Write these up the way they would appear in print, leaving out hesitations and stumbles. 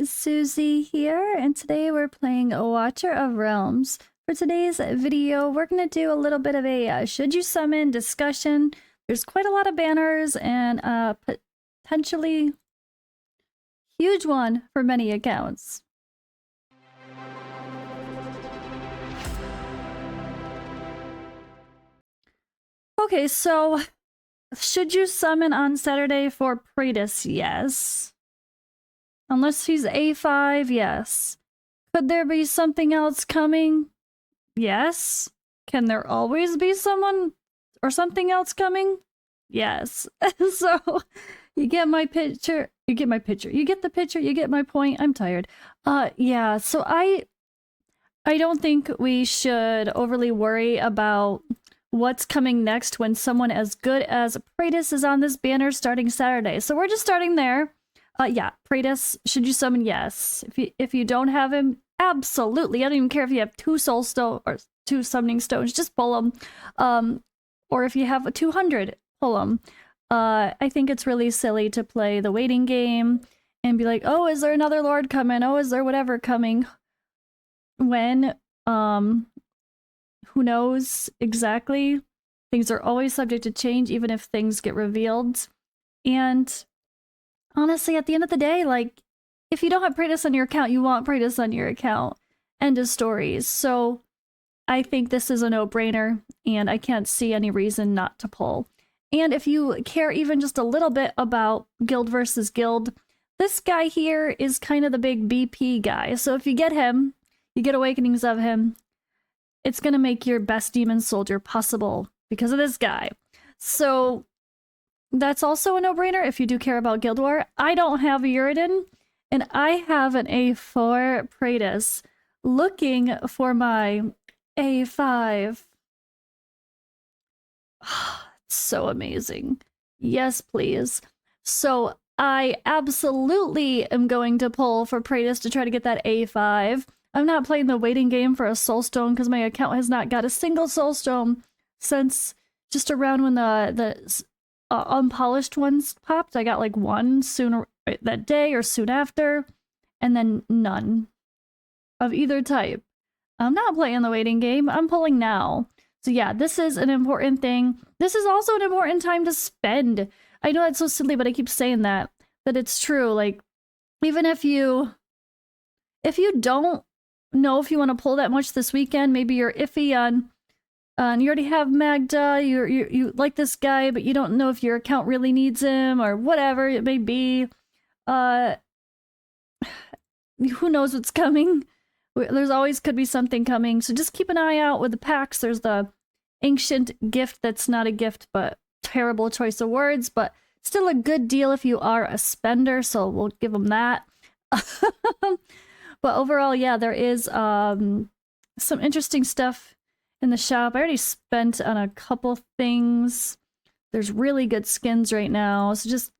Suzi here, and today we're playing a Watcher of Realms. For today's video, we're going to do a little bit of a should you summon discussion. There's quite a lot of banners and potentially huge one for many accounts. Okay, so should you summon on Saturday for Praetus? Yes. Unless he's A5, yes. Could there be something else coming? Yes. Can there always be someone or something else coming? Yes. So, you get my picture. You get my picture. You get the picture. You get my point. I'm tired. Yeah. So I don't think we should overly worry about what's coming next when someone as good as Praetus is on this banner starting Saturday. So we're just starting there. Yeah, Praetus, should you summon? Yes. If you don't have him, absolutely. I don't even care if you have 2 soul stone or 2 summoning stones, just pull them. Or if you have a 200, pull them. I think it's really silly to play the waiting game and be like, oh, is there another lord coming? Oh, is there whatever coming? When, who knows exactly? Things are always subject to change, even if things get revealed. And honestly, at the end of the day, like, if you don't have Praetus on your account, you want Praetus on your account. End of stories. So I think this is a no-brainer, and I can't see any reason not to pull. And if you care even just a little bit about guild versus guild, this guy here is kind of the big BP guy. So if you get him, you get awakenings of him, it's going to make your best demon soldier possible because of this guy. So that's also a no-brainer if you do care about Guild War. I don't have a Uredin, and I have an A4 Praetus looking for my A5. It's so amazing. Yes, please. So I absolutely am going to pull for Praetus to try to get that A5. I'm not playing the waiting game for a soulstone because my account has not got a single soulstone since just around when the unpolished ones popped. I got like 1 soon that day or soon after, and then none of either type. I'm not playing the waiting game. I'm pulling now. So yeah, this is an important thing. This is also an important time to spend. I know that's so silly, but I keep saying that it's true. Like, even if you don't know if you want to pull that much this weekend, maybe you're iffy on you already have Magda, you like this guy, but you don't know if your account really needs him or whatever it may be. Who knows what's coming? There's always could be something coming, so just keep an eye out with the packs. There's the ancient gift that's not a gift, but terrible choice of words, but still a good deal if you are a spender, so we'll give them that. But overall, yeah, there is some interesting stuff in the shop. I already spent on a couple things. There's really good skins right now, so just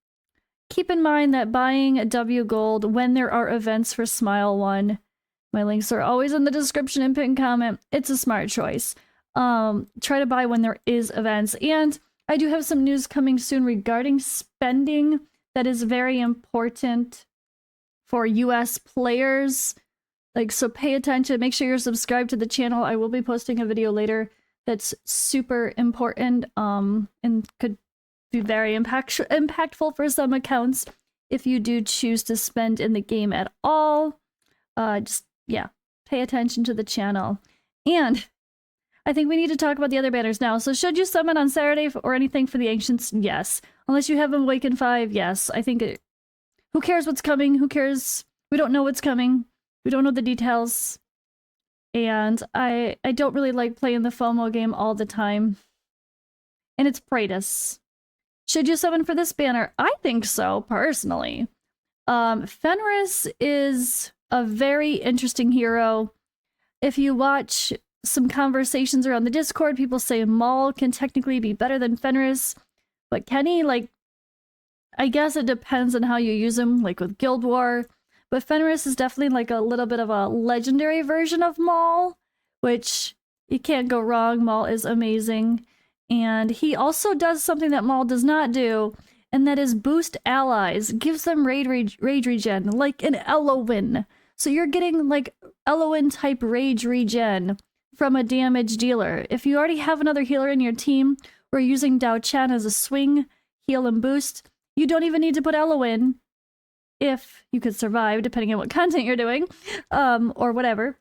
keep in mind that buying a W Gold when there are events for Smile 1, my links are always in the description and pinned comment. It's a smart choice. Try to buy when there is events. And I do have some news coming soon regarding spending that is very important for US players. Like, so pay attention, make sure you're subscribed to the channel. I will be posting a video later that's super important and could be very impactful for some accounts if you do choose to spend in the game at all. Just, yeah, pay attention to the channel. And I think we need to talk about the other banners now. So should you summon on Saturday or anything for the Ancients? Yes. Unless you have Awaken 5, yes. I think who cares what's coming? Who cares? We don't know what's coming. We don't know the details, and I don't really like playing the FOMO game all the time. And it's Praetus. Should you summon for this banner? I think so, personally. Fenris is a very interesting hero. If you watch some conversations around the Discord, people say Maul can technically be better than Fenris, but can he? Like, I guess it depends on how you use him, like with Guild War. But Fenris is definitely like a little bit of a legendary version of Maul, which you can't go wrong. Maul is amazing. And he also does something that Maul does not do, and that is boost allies, gives them rage regen, like an Elowen. So you're getting like Elowen type rage regen from a damage dealer. If you already have another healer in your team, or using Dao Chan as a swing, heal, and boost, you don't even need to put Elowen if you could survive, depending on what content you're doing, or whatever.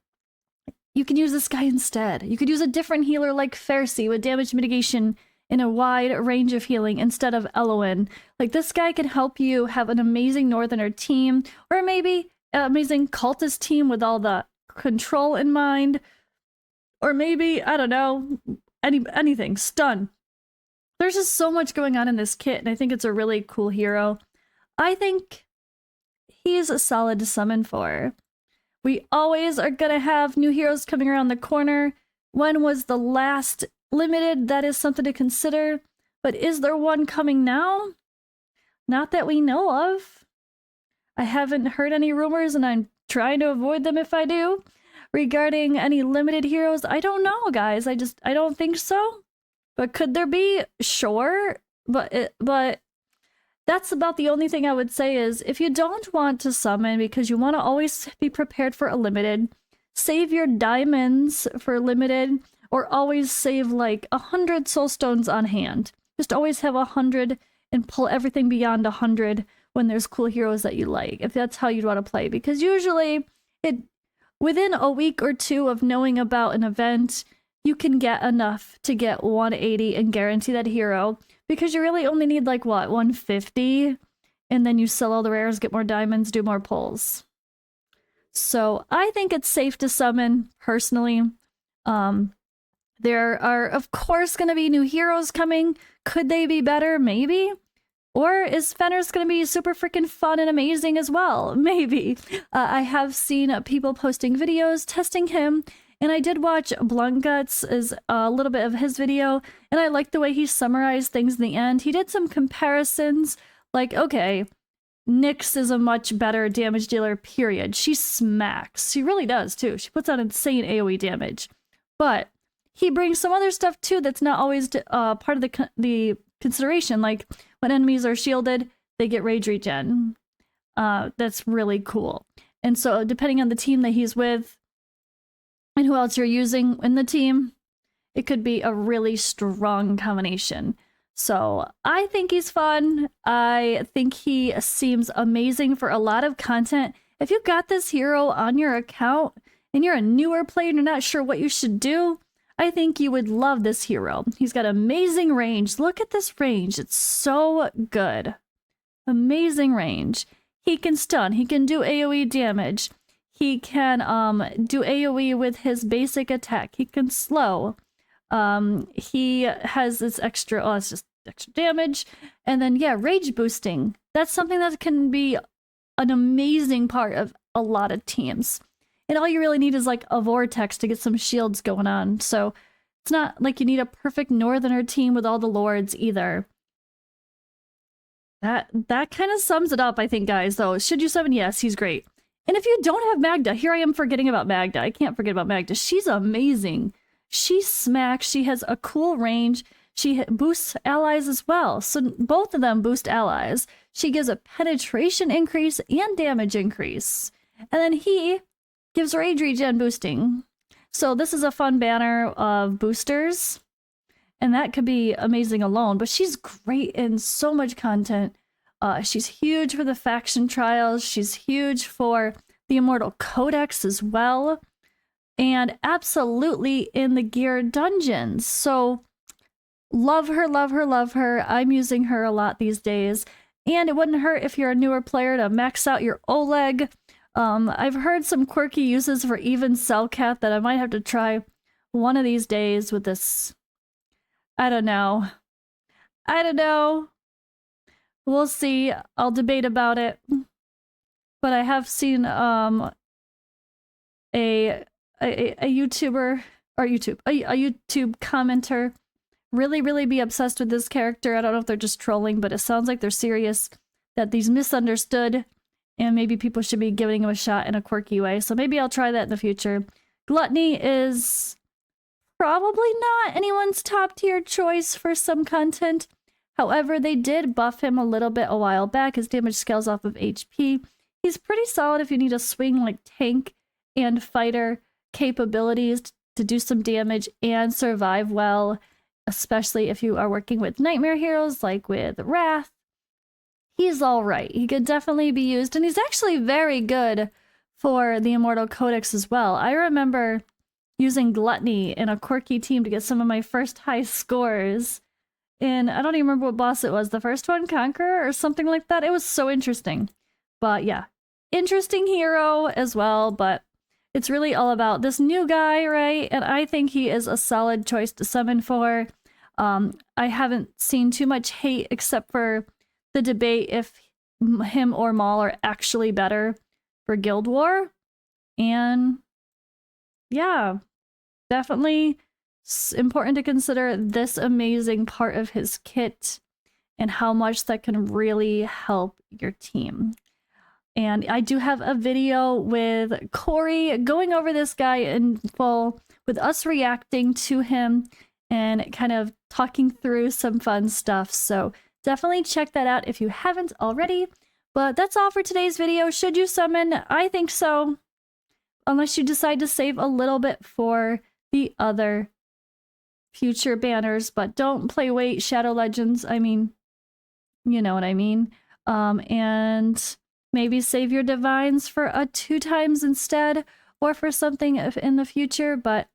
You can use this guy instead. You could use a different healer like Fenris with damage mitigation in a wide range of healing instead of Elowen. Like, this guy can help you have an amazing Northerner team, or maybe an amazing cultist team with all the control in mind, or maybe, I don't know, anything, stun. There's just so much going on in this kit, and I think it's a really cool hero. I think he's a solid to summon for. We always are gonna have new heroes coming around the corner. When was the last limited? That is something to consider. But is there one coming now? Not that we know of. I haven't heard any rumors, and I'm trying to avoid them if I do. Regarding any limited heroes, I don't know, guys. I don't think so. But could there be? Sure. But that's about the only thing I would say is, if you don't want to summon because you want to always be prepared for a limited, save your diamonds for limited, or always save like 100 soul stones on hand. Just always have 100 and pull everything beyond 100 when there's cool heroes that you like, if that's how you'd want to play. Because usually, within a week or two of knowing about an event, you can get enough to get 180 and guarantee that hero, because you really only need like, what, 150? And then you sell all the rares, get more diamonds, do more pulls. So I think it's safe to summon, personally. There are, of course, going to be new heroes coming. Could they be better? Maybe. Or is Fenris going to be super freaking fun and amazing as well? Maybe. I have seen people posting videos testing him, and I did watch Blunt Guts as a little bit of his video, and I liked the way he summarized things in the end. He did some comparisons, like, okay, Nyx is a much better damage dealer, period. She smacks. She really does, too. She puts out insane AoE damage. But he brings some other stuff, too, that's not always part of the consideration, like when enemies are shielded, they get rage regen. That's really cool. And so depending on the team that he's with and who else you're using in the team, it could be a really strong combination. So I think he's fun. I think he seems amazing for a lot of content. If you got this hero on your account and you're a newer player and you're not sure what you should do, I think you would love this hero. He's got amazing range. Look at this range. It's so good. Amazing range. He can stun. He can do AoE damage. He can do AoE with his basic attack. He can slow. He has this extra, it's just extra damage. And then, yeah, rage boosting. That's something that can be an amazing part of a lot of teams. And all you really need is like a vortex to get some shields going on. So it's not like you need a perfect Northerner team with all the lords either. That kind of sums it up, I think, guys. Though, should you summon? Yes, he's great. And if you don't have Magda, here I am forgetting about Magda. I can't forget about Magda. She's amazing. She smacks. She has a cool range. She boosts allies as well. So both of them boost allies. She gives a penetration increase and damage increase. And then he gives rage regen boosting. So this is a fun banner of boosters. And that could be amazing alone. But she's great in so much content. She's huge for the faction trials. She's huge for the Immortal Codex as well. And absolutely in the gear dungeons. So love her, love her, love her. I'm using her a lot these days. And it wouldn't hurt if you're a newer player to max out your Oleg. I've heard some quirky uses for even Cellcat that I might have to try one of these days with this. I don't know. We'll see. I'll debate about it. But I have seen a YouTuber, or a YouTube commenter really be obsessed with this character. I don't know if they're just trolling, but it sounds like they're serious, that he's misunderstood. And maybe people should be giving him a shot in a quirky way. So maybe I'll try that in the future. Gluttony is probably not anyone's top tier choice for some content. However, they did buff him a little bit a while back. His damage scales off of HP. He's pretty solid if you need a swing like tank and fighter capabilities to do some damage and survive well, especially if you are working with nightmare heroes like with Wrath. He's all right. He could definitely be used, and he's actually very good for the Immortal Codex as well. I remember using Gluttony in a quirky team to get some of my first high scores. And I don't even remember what boss it was. The first one, Conqueror or something like that. It was so interesting. But yeah, interesting hero as well. But it's really all about this new guy, right? And I think he is a solid choice to summon for. I haven't seen too much hate except for the debate if him or Maul are actually better for Guild War. And yeah, definitely important to consider this amazing part of his kit and how much that can really help your team. And I do have a video with Corey going over this guy in full, with us reacting to him and kind of talking through some fun stuff. So definitely check that out if you haven't already. But that's all for today's video. Should you summon? I think so. Unless you decide to save a little bit for the other future banners. But don't play Wait Shadow Legends. I mean, you know what I mean. And maybe save your divines for a 2x instead, or for something in the future. But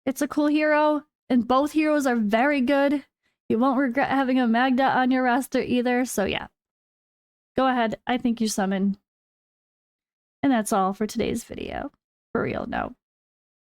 it's a cool hero, and both heroes are very good. You won't regret having a Magda on your roster either. So yeah, go ahead. I think you summon. And that's all for today's video. For real, no.